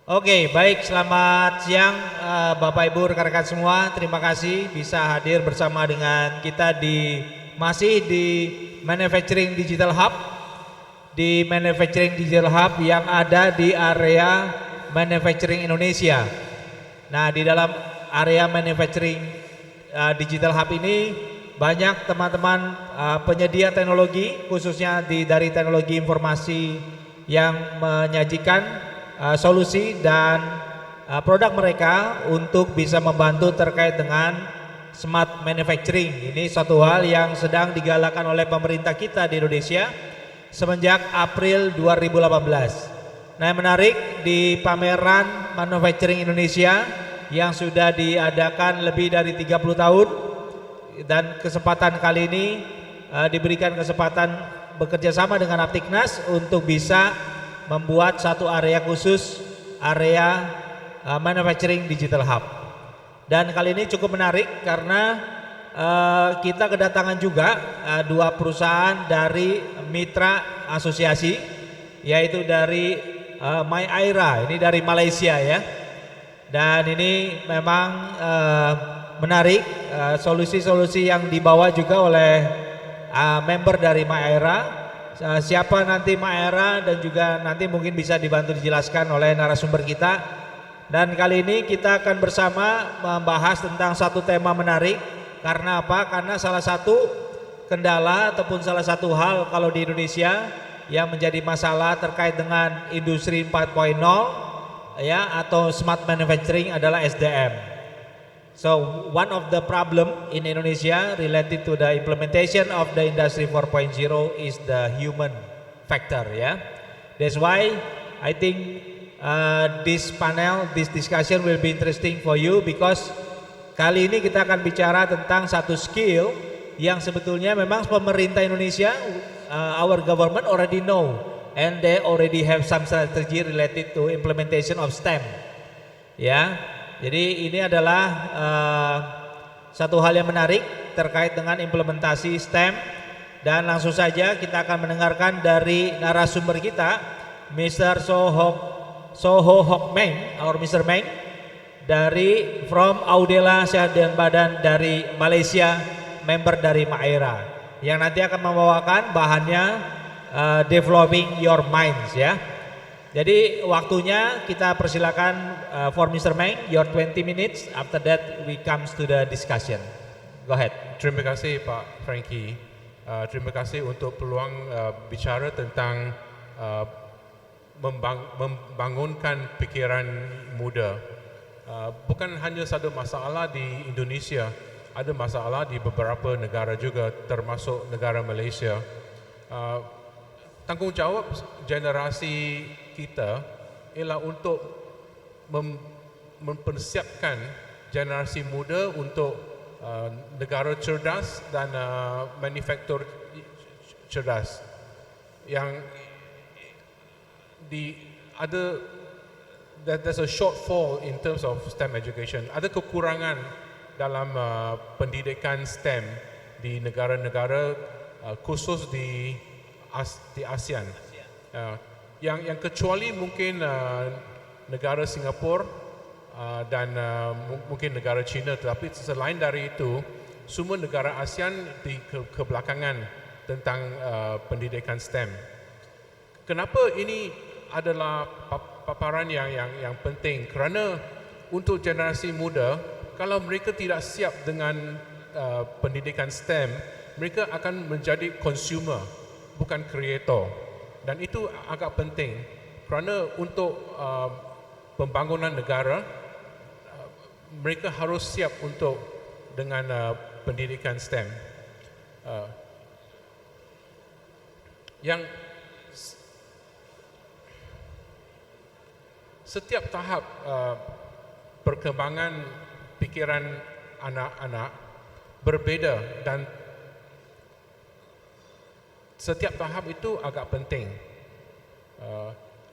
Oke, baik. Selamat siang Bapak Ibu rekan-rekan semua. Terima kasih bisa hadir bersama dengan kita masih di Manufacturing Digital Hub. Di Manufacturing Digital Hub yang ada di area Manufacturing Indonesia. Nah, di dalam area Manufacturing Digital Hub ini banyak teman-teman penyedia teknologi, khususnya dari teknologi informasi yang menyajikan solusi dan produk mereka untuk bisa membantu terkait dengan smart manufacturing. Ini suatu hal yang sedang digalakan oleh pemerintah kita di Indonesia semenjak April 2018. Nah, yang menarik di Pameran Manufacturing Indonesia yang sudah diadakan lebih dari 30 tahun, dan kesempatan kali ini diberikan kesempatan bekerja sama dengan Aptiknas untuk bisa membuat satu area khusus, area Manufacturing Digital Hub. Dan kali ini cukup menarik karena kita kedatangan juga dua perusahaan dari mitra asosiasi, yaitu dari MYAIRA, ini dari Malaysia ya. Dan ini memang menarik, solusi-solusi yang dibawa juga oleh member dari MYAIRA. Siapa nanti MYAIRA dan juga nanti mungkin bisa dibantu dijelaskan oleh narasumber kita. Dan kali ini kita akan bersama membahas tentang satu tema menarik. Karena apa? Karena salah satu kendala ataupun salah satu hal kalau di Indonesia yang menjadi masalah terkait dengan industri 4.0 ya, atau smart manufacturing adalah SDM. So one of the problem in Indonesia related to the implementation of the industry 4.0 is the human factor ya. That's why I think this panel, this discussion will be interesting for you because kali ini kita akan bicara tentang satu skill yang sebetulnya memang pemerintah Indonesia, our government already know and they already have some strategy related to implementation of STEM ya. Jadi ini adalah satu hal yang menarik terkait dengan implementasi STEM. Dan langsung saja kita akan mendengarkan dari narasumber kita, Mr. Soo Ho Hock Meng, or Mr. Meng, dari from Audela Sehat dan Badan dari Malaysia, member dari MYAIRA, yang nanti akan membawakan bahannya Developing Your Minds ya. Jadi waktunya kita persilakan for Mr. Meng, your 20 minutes. After that we comes to the discussion. Go ahead. Terima kasih Pak Frankie. Terima kasih untuk peluang bicara tentang membangunkan pikiran muda. Bukan hanya satu masalah di Indonesia, ada masalah di beberapa negara juga, termasuk negara Malaysia. Tanggungjawab generasi kita ialah untuk mempersiapkan generasi muda untuk negara cerdas dan manufaktur cerdas. Yang there's a shortfall in terms of STEM education. Ada kekurangan dalam pendidikan STEM di negara-negara khusus di ASEAN. Yang kecuali mungkin negara Singapura dan mungkin negara China, tetapi selain dari itu semua negara ASEAN di kebelakangan tentang pendidikan STEM. Kenapa ini adalah paparan yang penting? Kerana untuk generasi muda, kalau mereka tidak siap dengan pendidikan STEM, mereka akan menjadi consumer, bukan creator. Dan itu agak penting kerana untuk pembangunan negara mereka harus siap untuk dengan pendidikan STEM. Yang setiap tahap perkembangan pikiran anak-anak berbeda dan setiap tahap itu agak penting.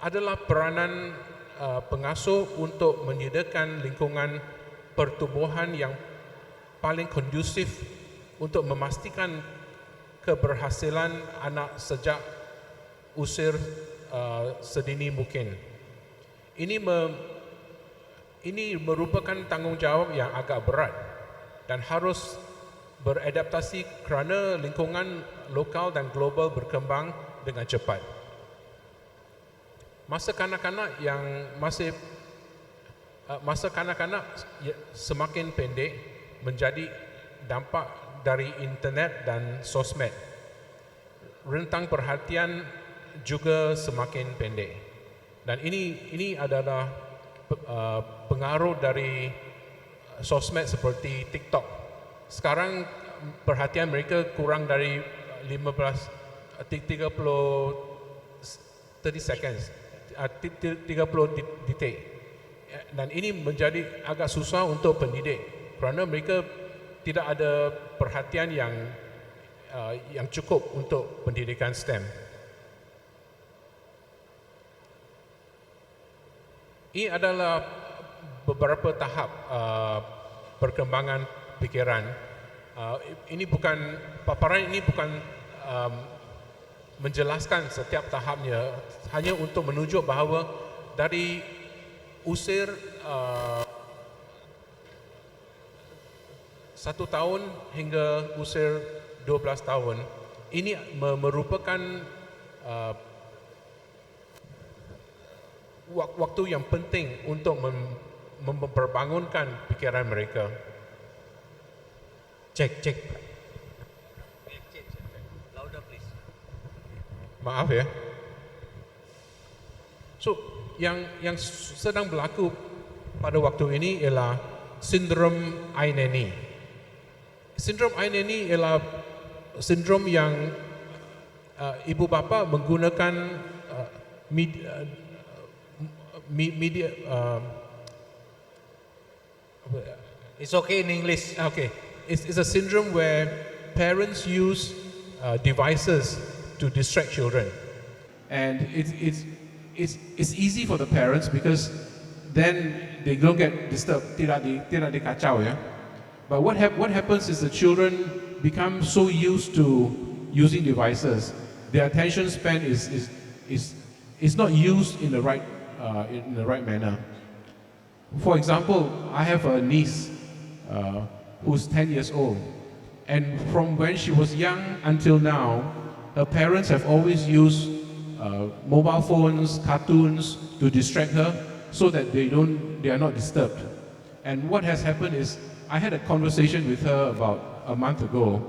Adalah peranan pengasuh untuk menyediakan lingkungan pertumbuhan yang paling kondusif untuk memastikan keberhasilan anak sejak usia sedini mungkin. ini merupakan tanggungjawab yang agak berat dan harus beradaptasi kerana lingkungan lokal dan global berkembang dengan cepat. Masa kanak-kanak semakin pendek menjadi dampak dari internet dan sosmed. Rentang perhatian juga semakin pendek. Dan ini adalah pengaruh dari sosmed seperti TikTok. Sekarang perhatian mereka kurang dari 30 seconds, 30 detik. Dan ini menjadi agak susah untuk pendidik kerana mereka tidak ada perhatian yang cukup untuk pendidikan STEM. Ini adalah beberapa tahap perkembangan pikiran. Paparan ini bukan menjelaskan setiap tahapnya, hanya untuk menunjuk bahawa dari usia 1 tahun hingga usia 12 tahun, ini merupakan waktu yang penting untuk memperbangunkan pikiran mereka. Cek. Louder please. Maaf ya. So, yang sedang berlaku pada waktu ini ialah sindrom Aineni. Sindrom Aineni ialah sindrom yang ibu bapa menggunakan media. It's okay in English. Okay, it's a syndrome where parents use devices to distract children, and it's easy for the parents because then they don't get disturbed. Tidak dikacau ya. But what happens is the children become so used to using devices, their attention span is not used in the right manner. For example, I have a niece who's 10 years old, and from when she was young until now, her parents have always used mobile phones, cartoons to distract her so that they are not disturbed. And what has happened is, I had a conversation with her about a month ago,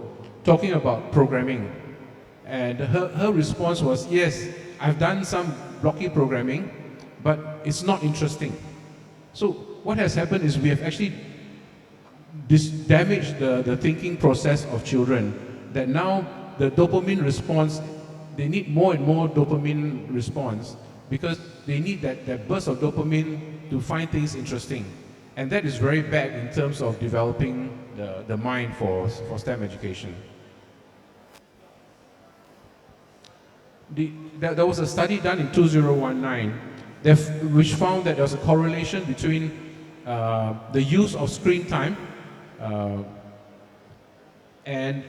talking about programming, and her response was, yes, I've done some blocky programming, but it's not interesting. So what has happened is we have actually damaged the thinking process of children, that now the dopamine response, they need more and more dopamine response because they need that burst of dopamine to find things interesting. And that is very bad in terms of developing the mind for STEM education. There was a study done in 2019 which found that there was a correlation between the use of screen time and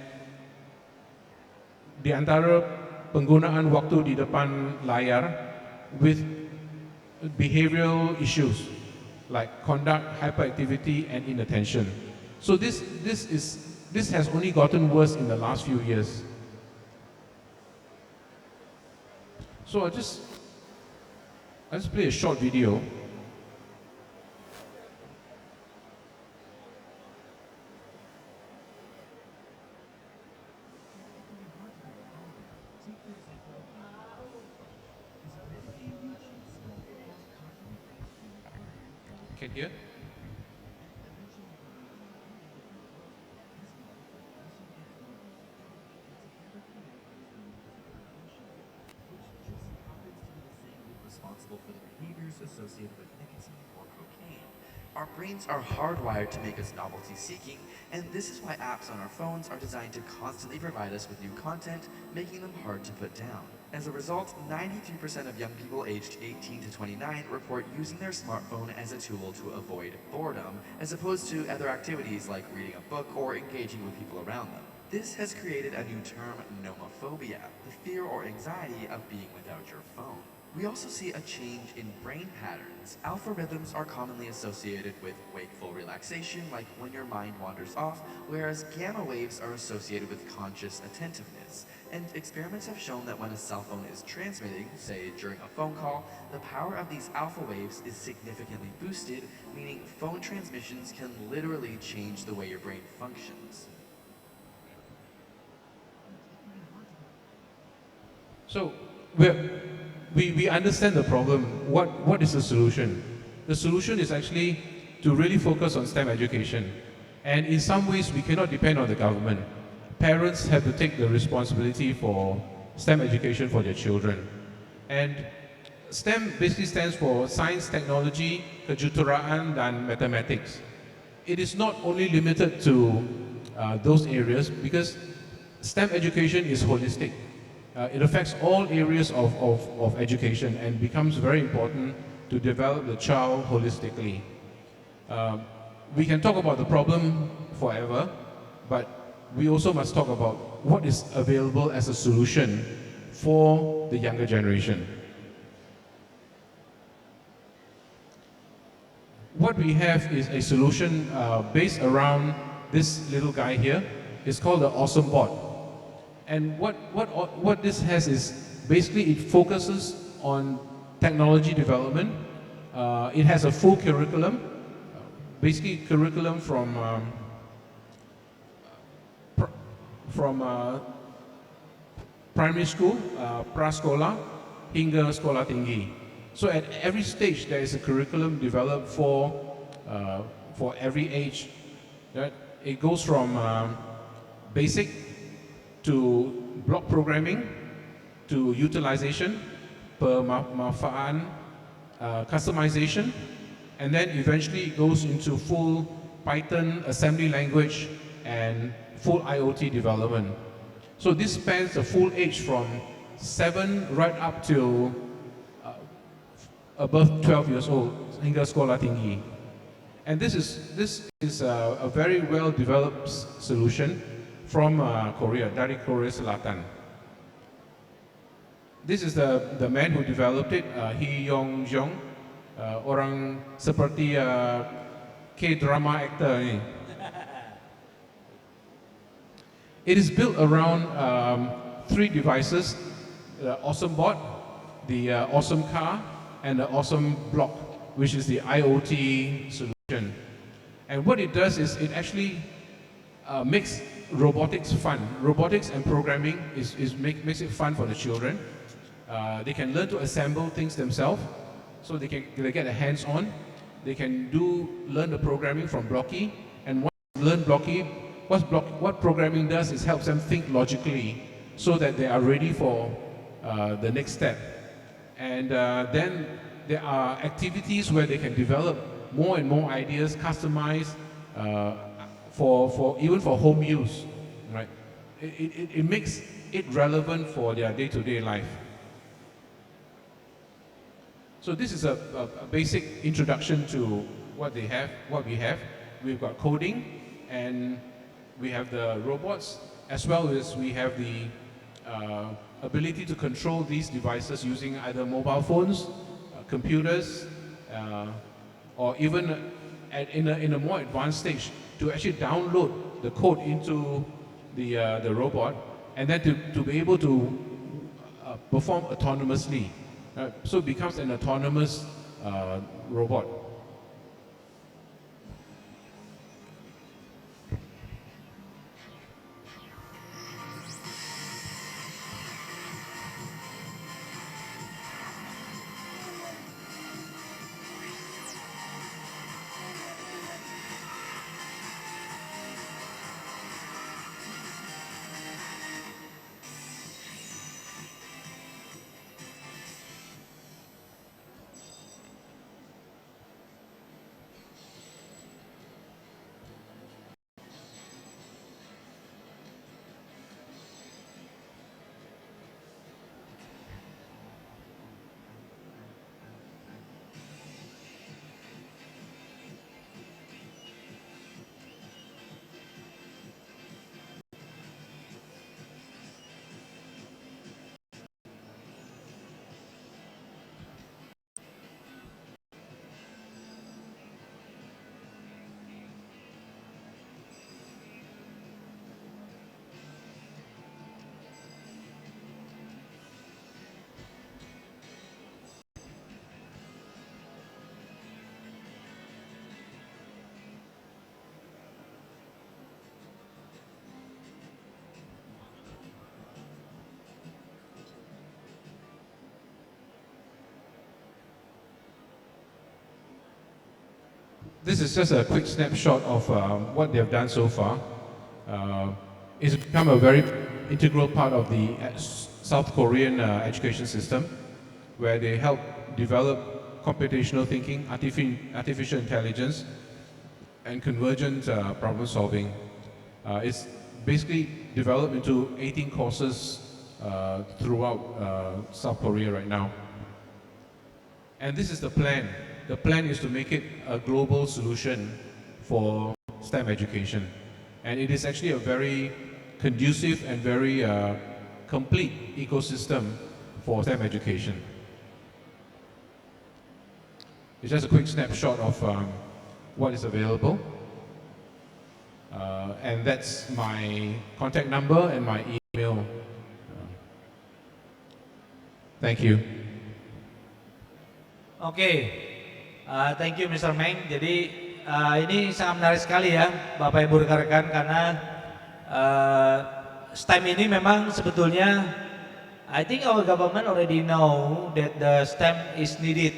di antara penggunaan waktu di depan layar with behavioral issues like conduct, hyperactivity, and inattention. So this has only gotten worse in the last few years. So I'll just play a short video. Can you hear? Responsible for the behaviors associated with nicotine or cocaine. Our brains are hardwired to make us novelty-seeking, and this is why apps on our phones are designed to constantly provide us with new content, making them hard to put down. As a result, 93% of young people aged 18 to 29 report using their smartphone as a tool to avoid boredom, as opposed to other activities like reading a book or engaging with people around them. This has created a new term, nomophobia, the fear or anxiety of being without your phone. We also see a change in brain patterns. Alpha rhythms are commonly associated with wakeful relaxation, like when your mind wanders off, whereas gamma waves are associated with conscious attentiveness. And experiments have shown that when a cell phone is transmitting, say during a phone call, the power of these alpha waves is significantly boosted, meaning phone transmissions can literally change the way your brain functions. So we understand the problem. What is the solution? The solution is actually to really focus on STEM education. And in some ways, we cannot depend on the government. Parents have to take the responsibility for STEM education for their children. And STEM basically stands for Science, Technology, Kejuruteraan, dan Mathematics. It is not only limited to those areas, because STEM education is holistic. It affects all areas of education and becomes very important to develop the child holistically. We can talk about the problem forever, but we also must talk about what is available as a solution for the younger generation. What we have is a solution based around this little guy here. It's called the Awesome Board. And what this has is basically it focuses on technology development. It has a full curriculum, basically curriculum from primary school, prasekolah, hingga sekolah tinggi. So at every stage there is a curriculum developed for every age. Right? It goes from basic to block programming, to utilization, pemanfaatan, customization, and then eventually it goes into full Python assembly language and full IoT development. So this spans the full age from 7 right up to above 12 years old, hingga sekolah tinggi. And this is a very well developed solution from Korea, dari Korea Selatan. This is the man who developed it, Hee Yong-jong, orang seperti K-drama actor ini. It is built around 3 devices: the Awesome Board, the Awesome Car, and the Awesome Block, which is the IoT solution. And what it does is it actually makes robotics fun. Robotics and programming makes it fun for the children. They can learn to assemble things themselves, so they get a hands-on. They can learn the programming from Blocky, and once they learn Blocky, what programming does is helps them think logically, so that they are ready for the next step. And then there are activities where they can develop more and more ideas, customized even for home use, right? It makes it relevant for their day-to-day life. So this is a basic introduction to what we have. We've got coding, and we have the robots, as well as we have the ability to control these devices using either mobile phones, computers, or even in a more advanced stage, to actually download the code into the robot, and then to be able to perform autonomously. So it becomes an autonomous robot. This is just a quick snapshot of what they have done so far. It's become a very integral part of the South Korean education system, where they help develop computational thinking, artificial intelligence, and convergent problem solving. It's basically developed into 18 courses throughout South Korea right now. And this is the plan. The plan is to make it a global solution for STEM education. And it is actually a very conducive and very complete ecosystem for STEM education. It's just a quick snapshot of what is available. And that's my contact number and my email. Thank you. Thank you Mr. Meng. Jadi ini sangat menarik sekali ya Bapak Ibu rekan-rekan, karena STEM ini memang sebetulnya I think our government already know that the STEM is needed.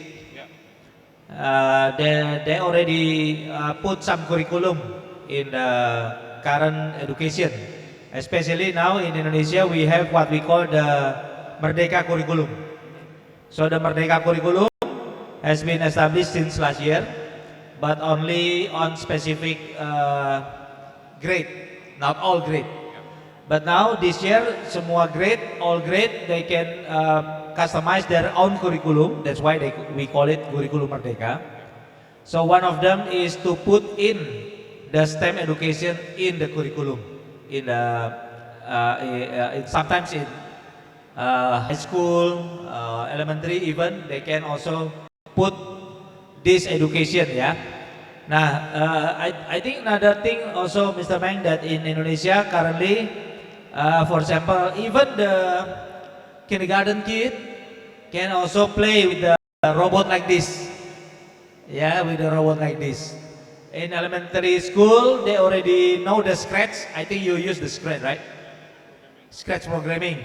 They already put some curriculum in the current education. Especially now in Indonesia we have what we call the Merdeka curriculum. So the Merdeka curriculum has been established since last year, but only on specific grade, not all grade. But now this year, semua grade, all grade, they can customize their own curriculum. That's why we call it Curriculum Merdeka. So one of them is to put in the STEM education in the curriculum, sometimes in high school, elementary even, they can also put this education, ya. Nah, I think another thing also, Mr. Meng, that in Indonesia currently, for example, even the kindergarten kid can also play with the robot like this, yeah, with the robot like this. In elementary school, they already know the Scratch. I think you use the Scratch, right? Scratch programming.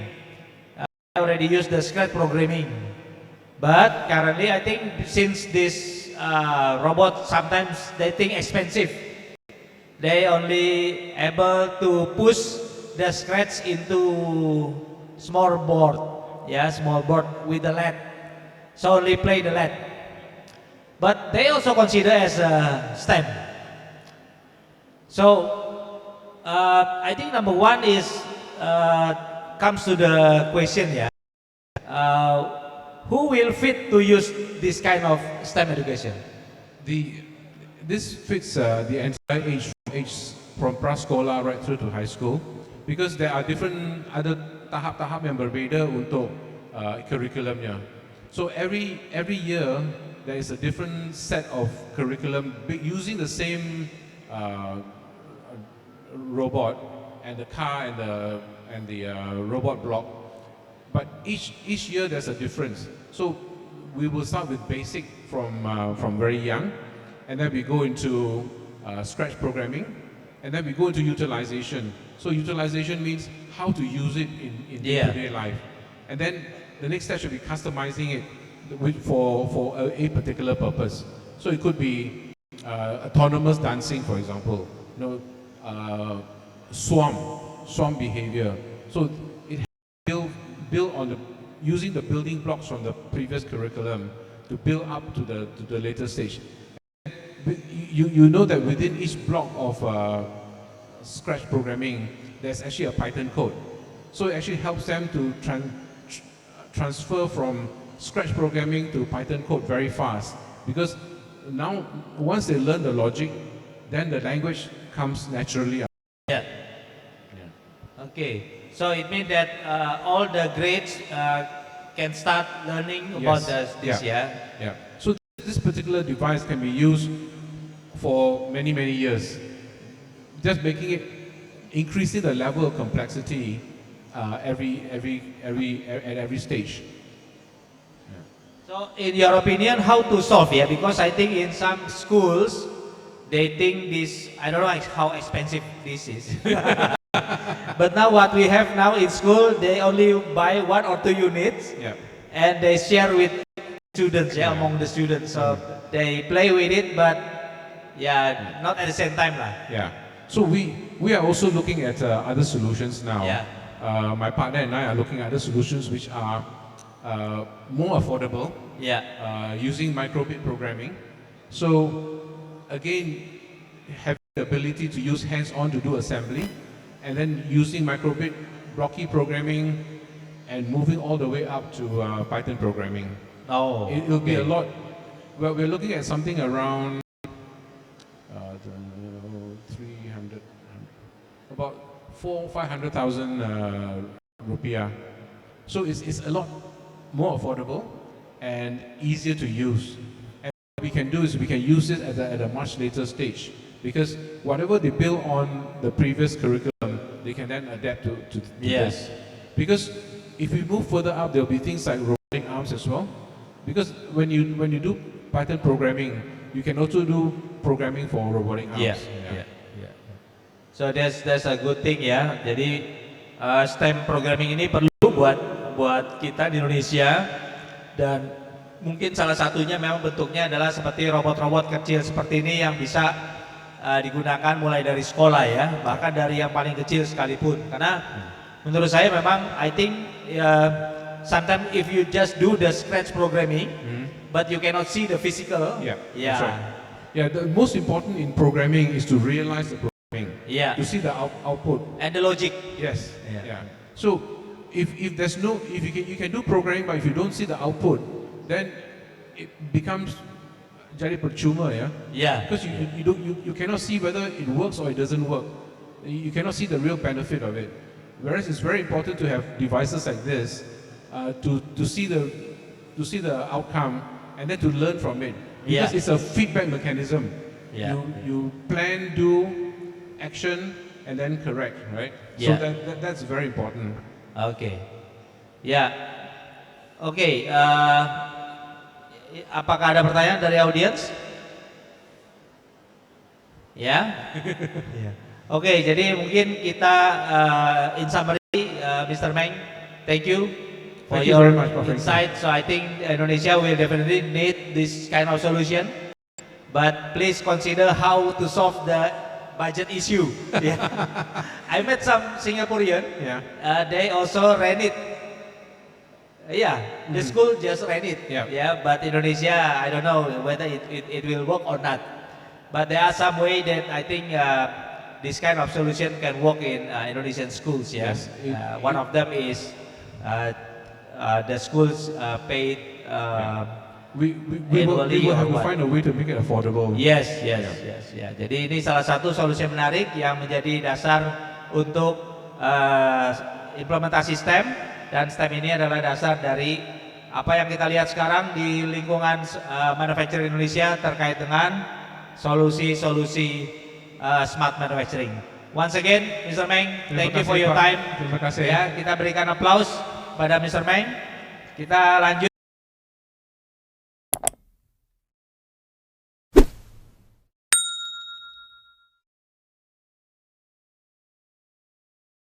I already use the Scratch programming. But currently, I think since this robot sometimes they think expensive, they only able to push the Scratch into small board, yeah, small board with the LED. So only play the LED. But they also consider as a STEM. So I think number one is comes to the question, yeah. Who will fit to use this kind of STEM education? This fits the entire age from prasekolah right through to high school, because there are different other tahap-tahap yang berbeza untuk curriculumnya. So every year there is a different set of curriculum using the same robot and the car and the robot block. But each year there's a difference. So we will start with basic from very young, and then we go into Scratch programming, and then we go into utilization. So utilization means how to use it in day-to-day life. And then the next step should be customizing it for a particular purpose. So it could be autonomous dancing, for example, swarm behavior. So it build on using the building blocks from the previous curriculum to build up to the later stage. You know that within each block of Scratch programming, there's actually a Python code. So it actually helps them to transfer from Scratch programming to Python code very fast, because now once they learn the logic, then the language comes naturally. Yeah. Okay. So it means that all the grades can start learning about this, yeah? Yeah. So this particular device can be used for many years, just making it, increasing the level of complexity at every stage. So in your opinion, how to solve, yeah? Because I think in some schools, they think this, I don't know how expensive this is. But now what we have now in school, they only buy 1 or 2 units, and they share with students, among the students. So they play with it, but Yeah, not at the same time lah. Yeah. So we are also looking at other solutions now. Yeah. My partner and I are looking at other solutions which are more affordable. Yeah. Using microbit programming. So again, having the ability to use hands-on to do assembly, and then using microbit blocky programming and moving all the way up to Python programming. Oh, It will be a okay. lot. Well, we're looking at something around 300, about 500,000 rupiah. So it's a lot more affordable and easier to use. And what we can do is we can use it at a much later stage, because whatever they build on the previous curriculum, they can then adapt to Yes. this. Because if we move further up, there will be things like robotic arms as well. Because when you do Python programming, you can also do programming for robotic arms. Yeah. Yeah. Yeah. So that's a good thing ya. Jadi STEM programming ini perlu buat kita di Indonesia, dan mungkin salah satunya memang bentuknya adalah seperti robot-robot kecil seperti ini yang bisa digunakan mulai dari sekolah ya, bahkan dari yang paling kecil sekalipun. Karena menurut saya memang I think sometimes if you just do the scratch programming, but you cannot see the physical. Yeah. Yeah. That's right. Yeah. The most important in programming is to realize the programming. Yeah. To see the output. And the logic. Yes. Yeah. So if you can do programming, but if you don't see the output, then it becomes jadi percuma, yeah. Yeah. Because you cannot see whether it works or it doesn't work. You cannot see the real benefit of it. Whereas it's very important to have devices like this to see the outcome and then to learn from it. Because it's a feedback mechanism. Yeah. You plan, do, action, and then correct, right? Yeah. So that's very important. Oke. Ya. Oke, apakah ada pertanyaan dari audiens? Ya. Oke, jadi mungkin kita in summary, Mr. Meng, thank you for Thank you your very much, Prof. insight. So I think Indonesia will definitely need this kind of solution, but please consider how to solve the budget issue. Yeah. I met some Singaporean. Yeah. They also rent it. Yeah, the school just rent it. Yeah. But Indonesia, I don't know whether it will work or not. But there are some way that I think this kind of solution can work in Indonesian schools. Yeah. Yes. One of them is the schools paid. We will have to find a way to make it affordable. Yes. Ya. Jadi ini salah satu solusi menarik yang menjadi dasar untuk implementasi STEM, dan STEM ini adalah dasar dari apa yang kita lihat sekarang di lingkungan manufacturing Indonesia terkait dengan solusi-solusi smart manufacturing. Once again, Mr. Meng, thank you for your time. Terima kasih. Ya, kita berikan aplaus pada Mr. Meng. Kita lanjut.